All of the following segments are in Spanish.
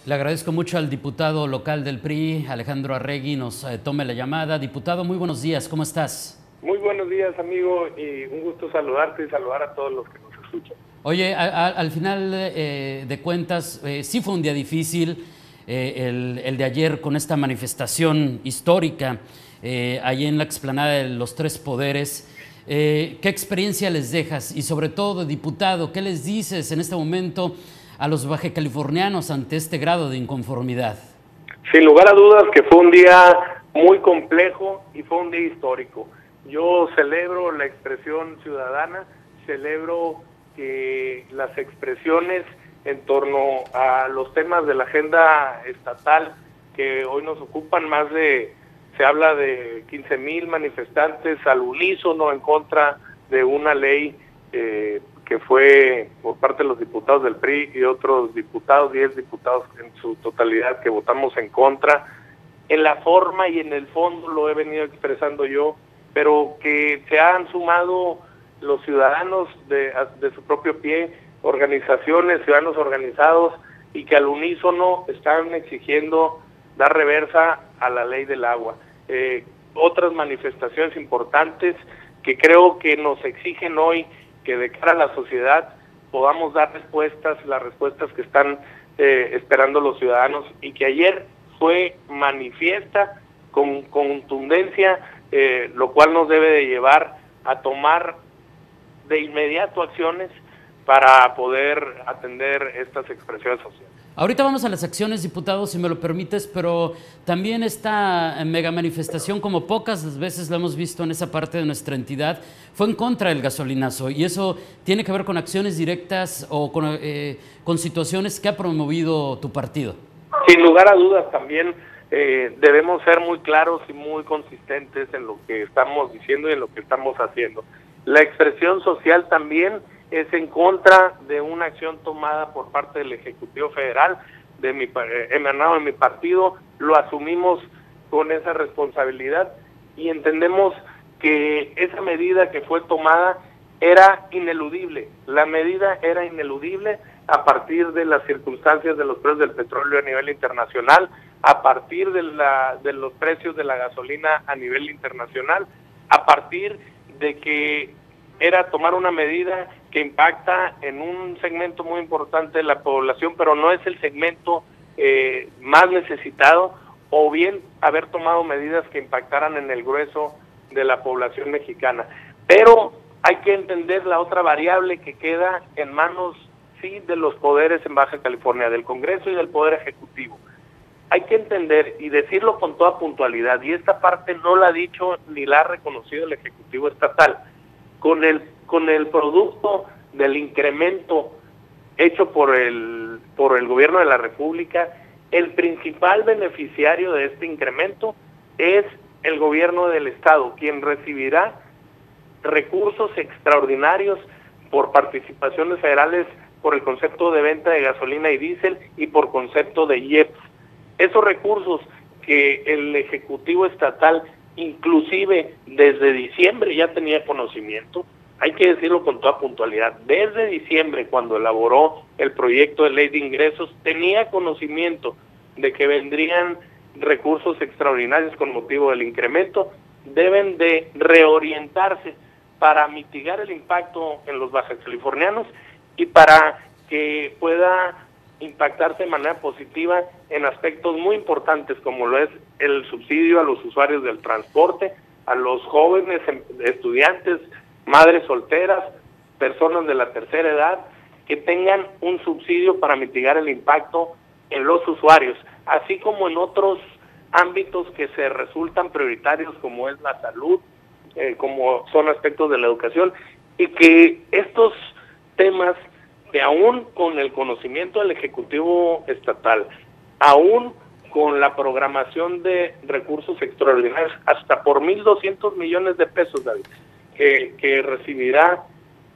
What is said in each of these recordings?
Le agradezco mucho al diputado local del PRI, Alejandro Arregui, nos tome la llamada. Diputado, muy buenos días, ¿cómo estás? Muy buenos días, amigo, y un gusto saludarte y saludar a todos los que nos escuchan. Oye, al final de cuentas, sí fue un día difícil, el de ayer con esta manifestación histórica ahí en la explanada de los Tres Poderes. ¿Qué experiencia les dejas? Y sobre todo, diputado, ¿qué les dices en este momento a los bajacalifornianos ante este grado de inconformidad? Sin lugar a dudas que fue un día muy complejo y fue un día histórico. Yo celebro la expresión ciudadana, celebro que las expresiones en torno a los temas de la agenda estatal que hoy nos ocupan, se habla de 15,000 manifestantes al unísono en contra de una ley que fue por parte de los diputados del PRI y otros diputados, 10 diputados en su totalidad que votamos en contra. En la forma y en el fondo lo he venido expresando yo, pero que se han sumado los ciudadanos de su propio pie, organizaciones, ciudadanos organizados, y que al unísono están exigiendo dar reversa a la ley del agua. Otras manifestaciones importantes que creo que nos exigen hoy que de cara a la sociedad podamos dar las respuestas que están esperando los ciudadanos, y que ayer fue manifiesta con contundencia, lo cual nos debe de llevar a tomar de inmediato acciones para poder atender estas expresiones sociales. Ahorita vamos a las acciones, diputado, si me lo permites, pero también esta mega manifestación, como pocas veces la hemos visto en esa parte de nuestra entidad, fue en contra del gasolinazo, y eso tiene que ver con acciones directas o con situaciones que ha promovido tu partido. Sin lugar a dudas, también debemos ser muy claros y muy consistentes en lo que estamos diciendo y en lo que estamos haciendo. La expresión social también es en contra de una acción tomada por parte del Ejecutivo Federal, emanado de mi partido. Lo asumimos con esa responsabilidad y entendemos que esa medida que fue tomada era ineludible. La medida era ineludible a partir de las circunstancias de los precios del petróleo a nivel internacional, a partir de los precios de la gasolina a nivel internacional, a partir de que era tomar una medida que impacta en un segmento muy importante de la población, pero no es el segmento más necesitado, o bien haber tomado medidas que impactaran en el grueso de la población mexicana. Pero hay que entender la otra variable que queda en manos, sí, de los poderes en Baja California, del Congreso y del Poder Ejecutivo. Hay que entender y decirlo con toda puntualidad, y esta parte no la ha dicho ni la ha reconocido el Ejecutivo estatal. Con el producto del incremento hecho por el gobierno de la República, el principal beneficiario de este incremento es el gobierno del estado, quien recibirá recursos extraordinarios por participaciones federales, por el concepto de venta de gasolina y diésel y por concepto de IEPS. Esos recursos que el Ejecutivo estatal inclusive desde diciembre ya tenía conocimiento, hay que decirlo con toda puntualidad, desde diciembre, cuando elaboró el proyecto de ley de ingresos, tenía conocimiento de que vendrían recursos extraordinarios con motivo del incremento. Deben de reorientarse para mitigar el impacto en los bajacalifornianos y para que pueda impactarse de manera positiva en aspectos muy importantes, como lo es el subsidio a los usuarios del transporte, a los jóvenes estudiantes, madres solteras, personas de la tercera edad, que tengan un subsidio para mitigar el impacto en los usuarios, así como en otros ámbitos que se resultan prioritarios, como es la salud, como son aspectos de la educación, y que estos temas, que aún con el conocimiento del Ejecutivo estatal, aún con la programación de recursos extraordinarios, hasta por 1,200 millones de pesos, David, que recibirá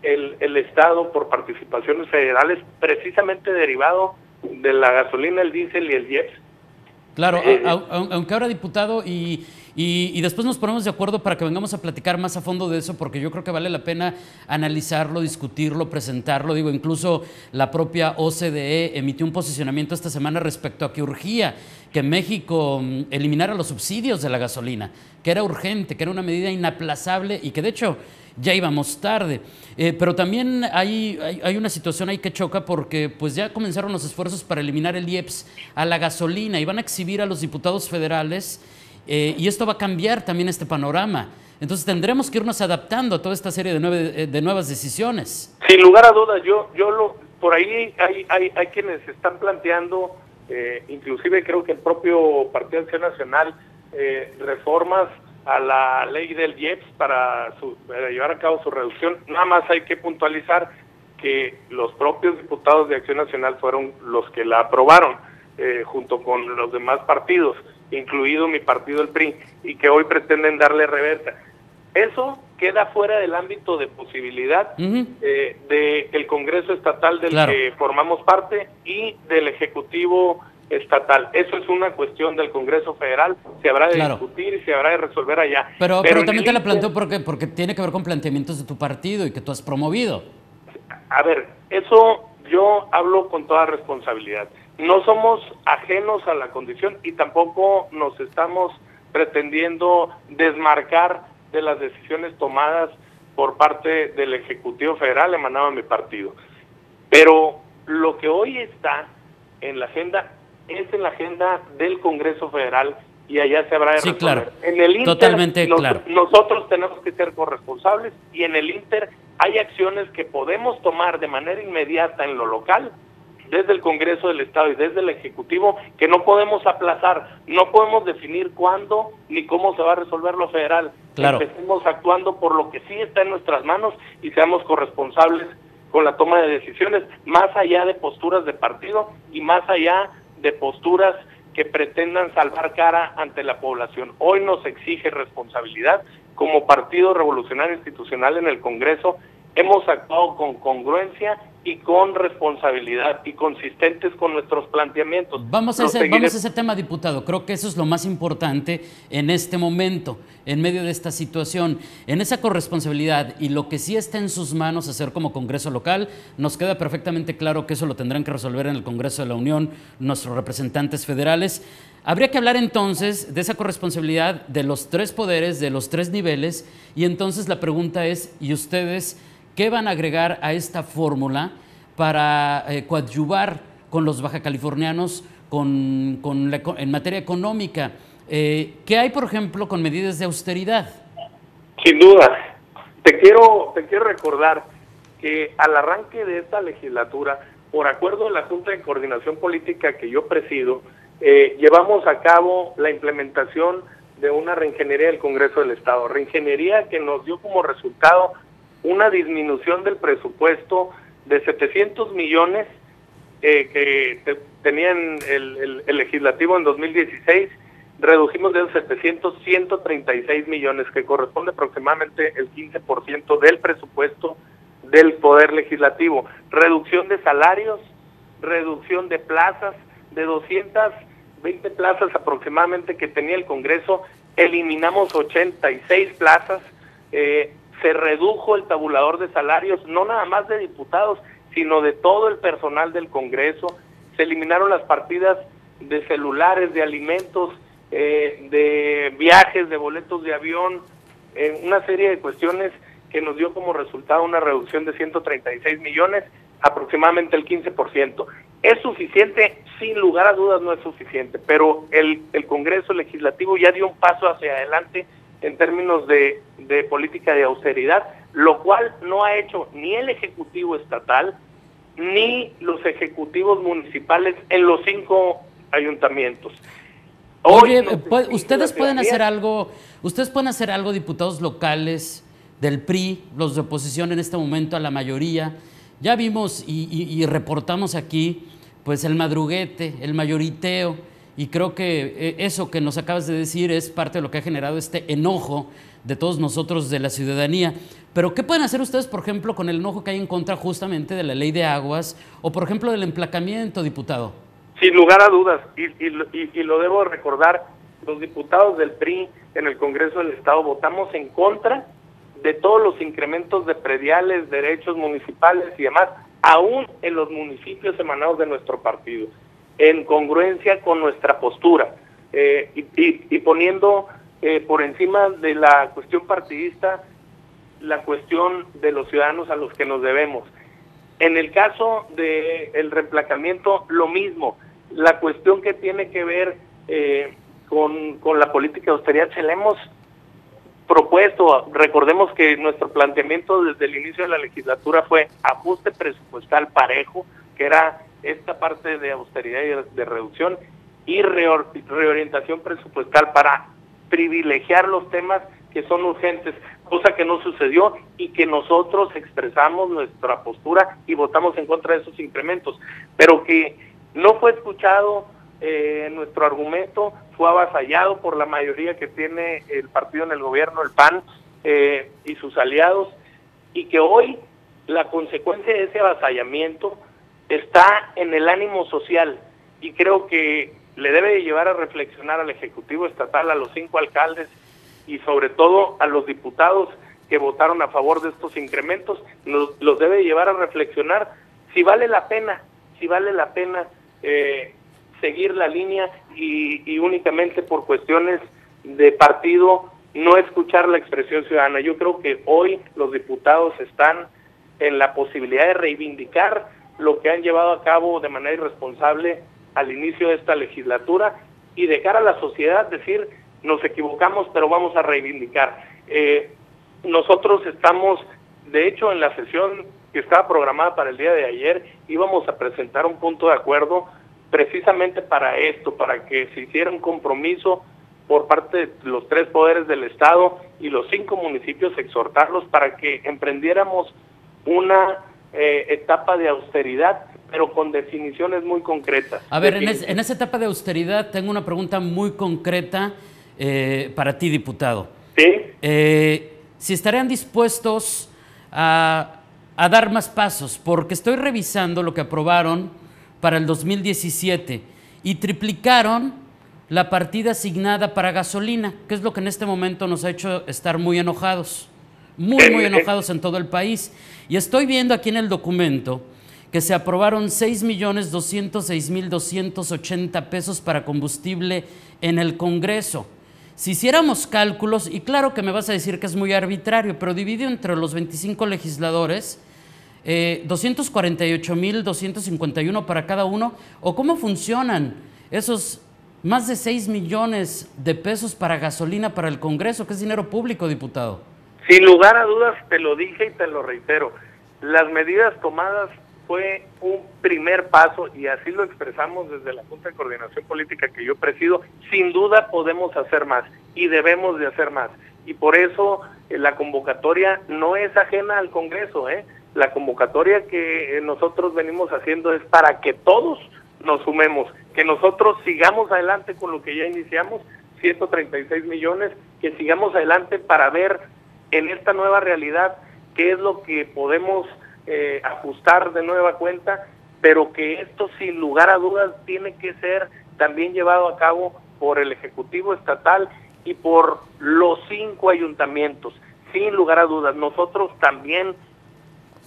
el Estado por participaciones federales, precisamente derivado de la gasolina, el diésel y el IEPS. Claro, aunque ahora, diputado, y y después nos ponemos de acuerdo para que vengamos a platicar más a fondo de eso, porque yo creo que vale la pena analizarlo, discutirlo, presentarlo. Digo, incluso la propia OCDE emitió un posicionamiento esta semana respecto a que urgía que México eliminara los subsidios de la gasolina, que era urgente, que era una medida inaplazable y que de hecho ya íbamos tarde. Pero también hay una situación ahí que choca porque pues ya comenzaron los esfuerzos para eliminar el IEPS a la gasolina y van a exhibir a los diputados federales y esto va a cambiar también este panorama. Entonces tendremos que irnos adaptando a toda esta serie de nuevas decisiones. Sin lugar a dudas, por ahí hay quienes están planteando, inclusive creo que el propio Partido de Acción Nacional, reformas a la ley del IEPS para llevar a cabo su reducción. Nada más hay que puntualizar que los propios diputados de Acción Nacional fueron los que la aprobaron, junto con los demás partidos, incluido mi partido, el PRI, y que hoy pretenden darle reversa. Eso queda fuera del ámbito de posibilidad del Congreso Estatal del que formamos parte y del Ejecutivo Estatal. Eso es una cuestión del Congreso Federal, se habrá de discutir y se habrá de resolver allá. Pero también te la planteo porque tiene que ver con planteamientos de tu partido y que tú has promovido. A ver, eso yo hablo con toda responsabilidad. No somos ajenos a la condición y tampoco nos estamos pretendiendo desmarcar de las decisiones tomadas por parte del Ejecutivo Federal emanado de mi partido. Pero lo que hoy está en la agenda es en la agenda del Congreso Federal y allá se habrá de resolver. Claro. En el Inter, totalmente claro. Nosotros tenemos que ser corresponsables y en el Inter hay acciones que podemos tomar de manera inmediata en lo local, desde el Congreso del Estado y desde el Ejecutivo, que no podemos aplazar, no podemos definir cuándo ni cómo se va a resolver lo federal. Claro. Empecemos actuando por lo que sí está en nuestras manos y seamos corresponsables con la toma de decisiones, más allá de posturas de partido y más allá de posturas que pretendan salvar cara ante la población. Hoy nos exige responsabilidad. Como Partido Revolucionario Institucional en el Congreso, hemos actuado con congruencia y con responsabilidad y consistentes con nuestros planteamientos. Vamos a ese tema, diputado. Creo que eso es lo más importante en este momento, en medio de esta situación. En esa corresponsabilidad y lo que sí está en sus manos hacer como Congreso local, nos queda perfectamente claro que eso lo tendrán que resolver en el Congreso de la Unión nuestros representantes federales. Habría que hablar entonces de esa corresponsabilidad de los tres poderes, de los tres niveles, y entonces la pregunta es, ¿y ustedes qué van a agregar a esta fórmula para coadyuvar con los bajacalifornianos en materia económica? ¿Qué hay, por ejemplo, con medidas de austeridad? Sin duda. Te quiero recordar que al arranque de esta legislatura, por acuerdo de la Junta de Coordinación Política que yo presido, llevamos a cabo la implementación de una reingeniería del Congreso del Estado. Reingeniería que nos dio como resultado una disminución del presupuesto de 700 millones que tenían el legislativo en 2016, redujimos de esos 700, 136 millones, que corresponde aproximadamente el 15% del presupuesto del Poder Legislativo. Reducción de salarios, reducción de plazas, de 220 plazas aproximadamente que tenía el Congreso, eliminamos 86 plazas, se redujo el tabulador de salarios, no nada más de diputados, sino de todo el personal del Congreso, se eliminaron las partidas de celulares, de alimentos, de viajes, de boletos de avión, una serie de cuestiones que nos dio como resultado una reducción de 136 millones, aproximadamente el 15%. ¿Es suficiente? Sin lugar a dudas no es suficiente, pero el Congreso Legislativo ya dio un paso hacia adelante en términos de política de austeridad, lo cual no ha hecho ni el Ejecutivo Estatal ni los ejecutivos municipales en los 5 ayuntamientos. Oye, ustedes pueden hacer algo, diputados locales del PRI, los de oposición en este momento a la mayoría. Ya vimos y reportamos aquí pues el madruguete, el mayoriteo, y creo que eso que nos acabas de decir es parte de lo que ha generado este enojo de todos nosotros, de la ciudadanía. Pero ¿qué pueden hacer ustedes, por ejemplo, con el enojo que hay en contra justamente de la ley de aguas o, por ejemplo, del emplacamiento, diputado? Sin lugar a dudas, y lo debo recordar, los diputados del PRI en el Congreso del Estado votamos en contra de todos los incrementos de prediales, derechos municipales y demás, aún en los municipios emanados de nuestro partido, en congruencia con nuestra postura, y poniendo por encima de la cuestión partidista la cuestión de los ciudadanos a los que nos debemos. En el caso del reemplazamiento, lo mismo, la cuestión que tiene que ver con la política de austeridad se la hemos propuesto. Recordemos que nuestro planteamiento desde el inicio de la legislatura fue ajuste presupuestal parejo, que era esta parte de austeridad y de reducción, y reorientación presupuestal para privilegiar los temas que son urgentes, cosa que no sucedió y que nosotros expresamos nuestra postura y votamos en contra de esos incrementos, pero que no fue escuchado. Nuestro argumento fue avasallado por la mayoría que tiene el partido en el gobierno, el PAN, y sus aliados, y que hoy la consecuencia de ese avasallamiento está en el ánimo social, y creo que le debe llevar a reflexionar al Ejecutivo Estatal, a los 5 alcaldes y sobre todo a los diputados que votaron a favor de estos incrementos, los debe llevar a reflexionar si vale la pena seguir la línea y únicamente por cuestiones de partido no escuchar la expresión ciudadana. Yo creo que hoy los diputados están en la posibilidad de reivindicar lo que han llevado a cabo de manera irresponsable al inicio de esta legislatura y de cara a la sociedad decir, nos equivocamos, pero vamos a reivindicar. Nosotros estamos, de hecho, en la sesión que estaba programada para el día de ayer, íbamos a presentar un punto de acuerdo precisamente para esto, para que se hiciera un compromiso por parte de los 3 poderes del Estado y los 5 municipios, exhortarlos para que emprendiéramos una etapa de austeridad, pero con definiciones muy concretas. A ver, en esa etapa de austeridad tengo una pregunta muy concreta para ti, diputado. ¿Sí? Si estarían dispuestos a dar más pasos, porque estoy revisando lo que aprobaron para el 2017 y triplicaron la partida asignada para gasolina, que es lo que en este momento nos ha hecho estar muy enojados, muy enojados en todo el país. Y estoy viendo aquí en el documento que se aprobaron 6.206.280 pesos para combustible en el Congreso. Si hiciéramos cálculos, y claro que me vas a decir que es muy arbitrario, pero dividido entre los 25 legisladores, 248.251 para cada uno, o cómo funcionan esos más de 6 millones de pesos para gasolina para el Congreso, que es dinero público, diputado. Sin lugar a dudas, te lo dije y te lo reitero, las medidas tomadas fue un primer paso y así lo expresamos desde la Junta de Coordinación Política que yo presido. Sin duda podemos hacer más y debemos de hacer más, y por eso la convocatoria no es ajena al Congreso, La convocatoria que nosotros venimos haciendo es para que todos nos sumemos, que nosotros sigamos adelante con lo que ya iniciamos, 136 millones, que sigamos adelante para ver en esta nueva realidad qué es lo que podemos ajustar de nueva cuenta, pero que esto sin lugar a dudas tiene que ser también llevado a cabo por el Ejecutivo Estatal y por los 5 ayuntamientos. Sin lugar a dudas, nosotros también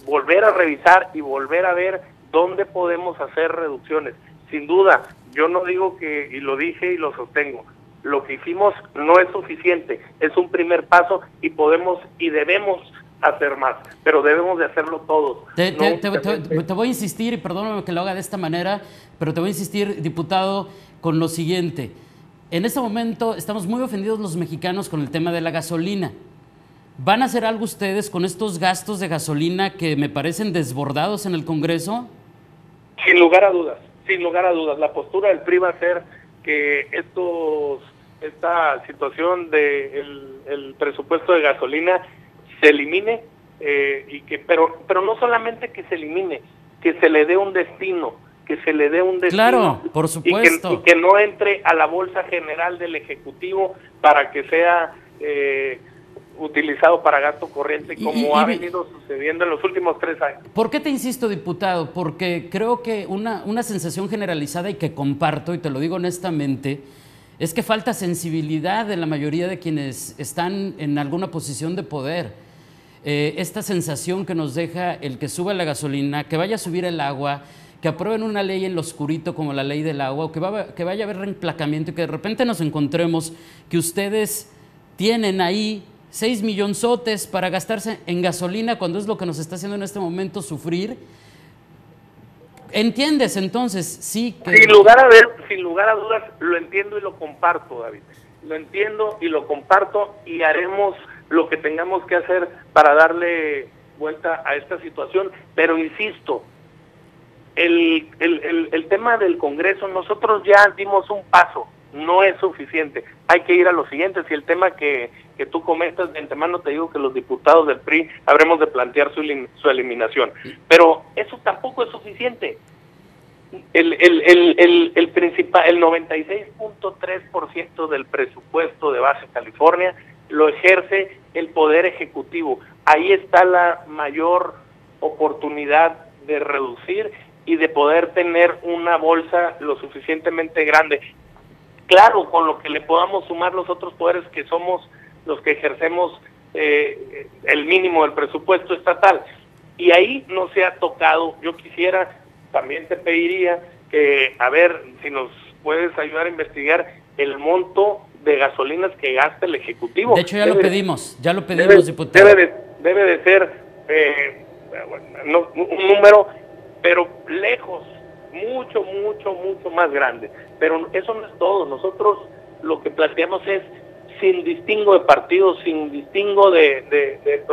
volver a revisar y volver a ver dónde podemos hacer reducciones. Sin duda, yo no digo que, y lo dije y lo sostengo, lo que hicimos no es suficiente, es un primer paso y podemos y debemos hacer más, pero debemos de hacerlo todos. Te voy a insistir, y perdóname que lo haga de esta manera, pero te voy a insistir, diputado, con lo siguiente. En este momento estamos muy ofendidos los mexicanos con el tema de la gasolina. ¿Van a hacer algo ustedes con estos gastos de gasolina que me parecen desbordados en el Congreso? Sin lugar a dudas, sin lugar a dudas. La postura del PRI va a ser que esta situación del presupuesto de gasolina se elimine, pero no solamente que se elimine, que se le dé un destino, Claro, por supuesto. Y que no entre a la bolsa general del Ejecutivo para que sea utilizado para gasto corriente, como ha venido sucediendo en los últimos 3 años. ¿Por qué te insisto, diputado? Porque creo que una sensación generalizada y que comparto, y te lo digo honestamente, Es que falta sensibilidad de la mayoría de quienes están en alguna posición de poder. Esta sensación que nos deja el que suba la gasolina, que vaya a subir el agua, que aprueben una ley en lo oscurito como la ley del agua, o que vaya a haber reemplacamiento y que de repente nos encontremos que ustedes tienen ahí 6 millonzotes para gastarse en gasolina cuando es lo que nos está haciendo en este momento sufrir. ¿Entiendes entonces? Sí. Que... Sin lugar a dudas, lo entiendo y lo comparto, David. Lo entiendo y lo comparto y haremos lo que tengamos que hacer para darle vuelta a esta situación. Pero insisto, el tema del Congreso, nosotros ya dimos un paso, no es suficiente. Hay que ir a lo siguiente. Si el tema que tú comentas de antemano, te digo que los diputados del PRI habremos de plantear su eliminación. Pero eso tampoco es suficiente. El principal, el 96.3% del presupuesto de Baja California lo ejerce el Poder Ejecutivo. Ahí está la mayor oportunidad de reducir y de poder tener una bolsa lo suficientemente grande. Claro, con lo que le podamos sumar los otros poderes que somos los que ejercemos el mínimo del presupuesto estatal. Y ahí no se ha tocado. Yo quisiera, también te pediría que, a ver, si nos puedes ayudar a investigar el monto de gasolinas que gasta el Ejecutivo. De hecho, lo pedimos, diputado. Debe de ser un número, pero lejos, mucho más grande. Pero eso no es todo. Nosotros lo que planteamos es, sin distingo de partidos, sin distingo de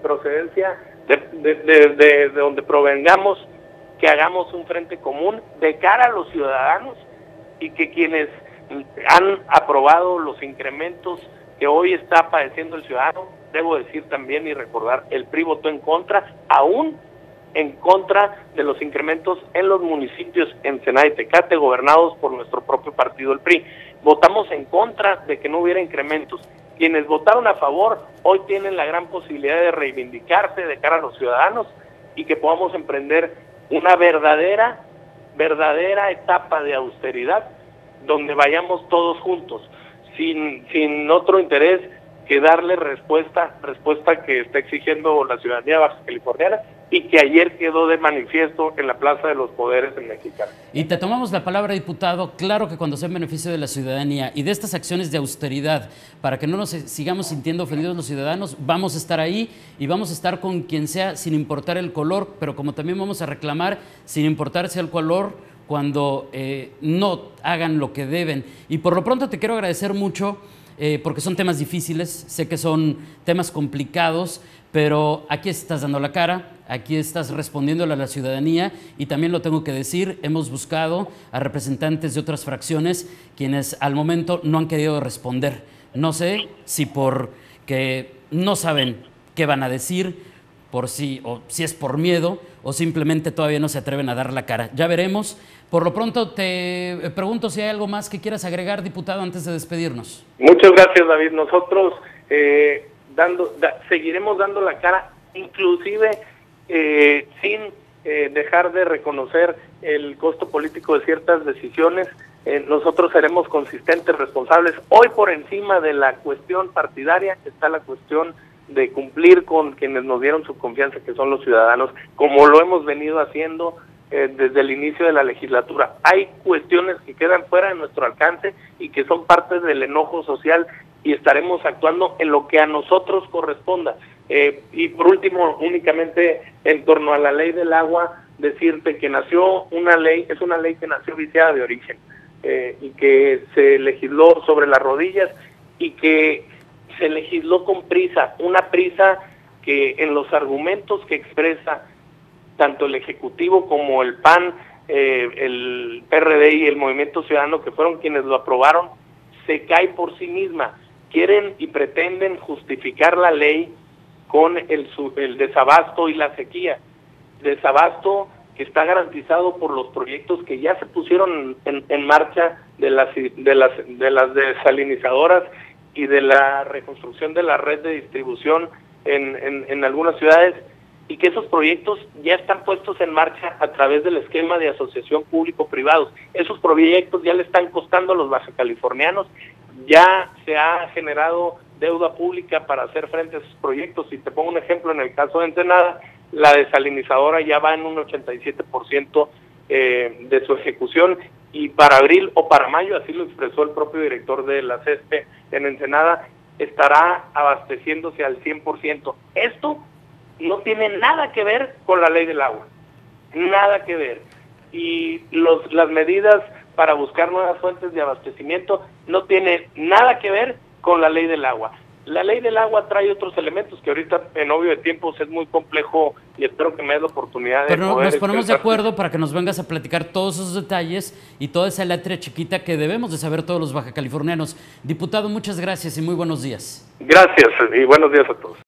procedencia, de donde provengamos, que hagamos un frente común de cara a los ciudadanos y que quienes han aprobado los incrementos que hoy está padeciendo el ciudadano, debo decir también y recordar, el PRI votó en contra, aún en contra de los incrementos en los municipios Ensenada y Tecate, gobernados por nuestro propio partido, el PRI. Votamos en contra de que no hubiera incrementos. Quienes votaron a favor hoy tienen la gran posibilidad de reivindicarse de cara a los ciudadanos y que podamos emprender una verdadera etapa de austeridad donde vayamos todos juntos, sin otro interés que darle respuesta que está exigiendo la ciudadanía baja californiana y que ayer quedó de manifiesto en la Plaza de los Poderes en Mexicali. Y te tomamos la palabra, diputado. Claro que cuando sea en beneficio de la ciudadanía y de estas acciones de austeridad, para que no nos sigamos sintiendo ofendidos los ciudadanos, vamos a estar ahí y vamos a estar con quien sea sin importar el color, pero como también vamos a reclamar sin importarse el color cuando no hagan lo que deben. Y por lo pronto te quiero agradecer mucho porque son temas difíciles, sé que son temas complicados, pero aquí estás dando la cara, aquí estás respondiéndole a la ciudadanía y también lo tengo que decir, hemos buscado a representantes de otras fracciones quienes al momento no han querido responder. No sé si porque no saben qué van a decir, o si es por miedo o simplemente todavía no se atreven a dar la cara. Ya veremos. Por lo pronto te pregunto si hay algo más que quieras agregar, diputado, antes de despedirnos. Muchas gracias, David. Nosotros seguiremos dando la cara, inclusive sin dejar de reconocer el costo político de ciertas decisiones. Nosotros seremos consistentes, responsables. Hoy, por encima de la cuestión partidaria, está la cuestión de cumplir con quienes nos dieron su confianza, que son los ciudadanos, como lo hemos venido haciendo desde el inicio de la legislatura. Hay cuestiones que quedan fuera de nuestro alcance y que son parte del enojo social y estaremos actuando en lo que a nosotros corresponda. Y por último, únicamente en torno a la ley del agua, decirte que nació una ley, es una ley que nació viciada de origen y que se legisló sobre las rodillas y que se legisló con prisa, una prisa que en los argumentos que expresa tanto el Ejecutivo como el PAN, el PRD y el Movimiento Ciudadano, que fueron quienes lo aprobaron, se cae por sí misma. Quieren y pretenden justificar la ley con el desabasto y la sequía. Desabasto que está garantizado por los proyectos que ya se pusieron en marcha de las desalinizadoras y de la reconstrucción de la red de distribución en algunas ciudades, y que esos proyectos ya están puestos en marcha a través del esquema de asociación público-privados. Esos proyectos ya le están costando a los bajacalifornianos, ya se ha generado deuda pública para hacer frente a esos proyectos. Si te pongo un ejemplo, en el caso de Ensenada, la desalinizadora ya va en un 87% de su ejecución, y para abril o para mayo, así lo expresó el propio director de la CESPE en Ensenada, estará abasteciéndose al 100%. Esto no tiene nada que ver con la ley del agua, nada que ver. Y las medidas para buscar nuevas fuentes de abastecimiento no tiene nada que ver con la ley del agua. La ley del agua trae otros elementos que ahorita en obvio de tiempos es muy complejo, y espero que me des la oportunidad de Pero poder nos ponemos de expresar. acuerdo para que nos vengas a platicar todos esos detalles y toda esa letra chiquita que debemos de saber todos los bajacalifornianos. Diputado, muchas gracias y muy buenos días. Gracias y buenos días a todos.